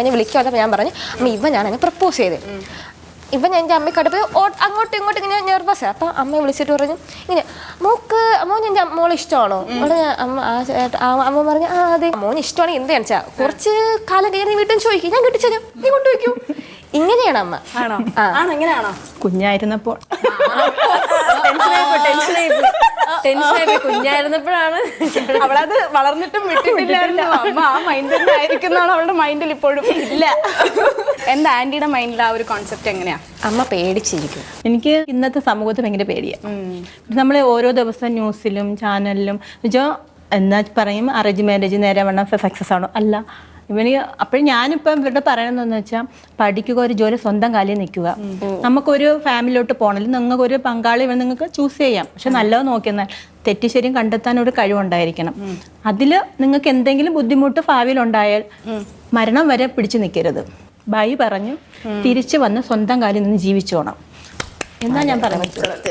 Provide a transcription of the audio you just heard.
അപ്പം ഞാൻ വിളിക്കാൻ വന്നപ്പോൾ ഞാൻ പറഞ്ഞു അമ്മ ഇവൻ ഞാൻ അങ്ങ് പ്രപ്പോസ് ചെയ്ത് ഇപ്പം ഞാൻ എൻ്റെ അമ്മയ്ക്ക് അടുത്ത് അങ്ങോട്ടും ഇങ്ങോട്ടും ഇങ്ങനെ നെർവസ് അപ്പം അമ്മ വിളിച്ചിട്ട് പറഞ്ഞു ഇങ്ങനെ മോൻ എൻ്റെ മോളെ ഇഷ്ടമാണോ അവിടെ അമ്മ പറഞ്ഞു ആ അതെ മോന് ഇഷ്ടമാണെങ്കിൽ എന്ത് കാണിച്ചാൽ കുറച്ച് കാലം കഴിഞ്ഞ് വീട്ടിൽ ചോദിക്കും ഞാൻ കെട്ടിച്ചു നീ കൊണ്ടുവയ്ക്കൂ ഇങ്ങനെയാണ് അമ്മ. ആണോ എങ്ങനെയാണോ കുഞ്ഞായിരുന്നപ്പോൾ കുഞ്ഞായിരുന്നപ്പോഴാണ് അവളത് വളർന്നിട്ടും വിട്ടിട്ടില്ലായിരുന്നു. അമ്മ ആ മൈൻഡ് തന്നെ ആയിരിക്കുന്നതാണ് അവളുടെ മൈൻഡിൽ ഇപ്പോഴും ഇല്ല. എന്താ ആന്റിയുടെ മൈൻഡിൽ ആ ഒരു കോൺസെപ്റ്റ് എങ്ങനെയാ? അമ്മ പേടിച്ചിരിക്കും. എനിക്ക് ഇന്നത്തെ സമൂഹത്തിൽ ഭയങ്കര പേടിയാണ്. നമ്മൾ ഓരോ ദിവസം ന്യൂസിലും ചാനലിലും എന്നാ പറയും അറേഞ്ച് മാരേജ് നേരെ വേണം സക്സസ് ആണോ അല്ല. ഇവന് അപ്പോഴും ഞാനിപ്പം ഇവരുടെ പറയണമെന്ന് വെച്ചാൽ പഠിക്കുക, ഒരു ജോലി, സ്വന്തം കാലിൽ നിൽക്കുക. നമുക്കൊരു ഫാമിലിയിലോട്ട് പോകണമെങ്കിൽ നിങ്ങൾക്ക് ഒരു പങ്കാളി നിങ്ങൾക്ക് ചൂസ് ചെയ്യാം. പക്ഷെ നല്ലത് നോക്കിയെന്നാൽ തെറ്റുശരിയും കണ്ടെത്താൻ ഒരു കഴിവുണ്ടായിരിക്കണം. അതിൽ നിങ്ങൾക്ക് എന്തെങ്കിലും ബുദ്ധിമുട്ട് ഭാവിയിൽ ഉണ്ടായാൽ മരണം വരെ പിടിച്ചു നിൽക്കരുത്. ബൈ പറഞ്ഞു തിരിച്ചു വന്ന് സ്വന്തം കാലിൽ നിന്ന് ജീവിച്ചോണം എന്നാ ഞാൻ പറഞ്ഞിട്ടുള്ളത്.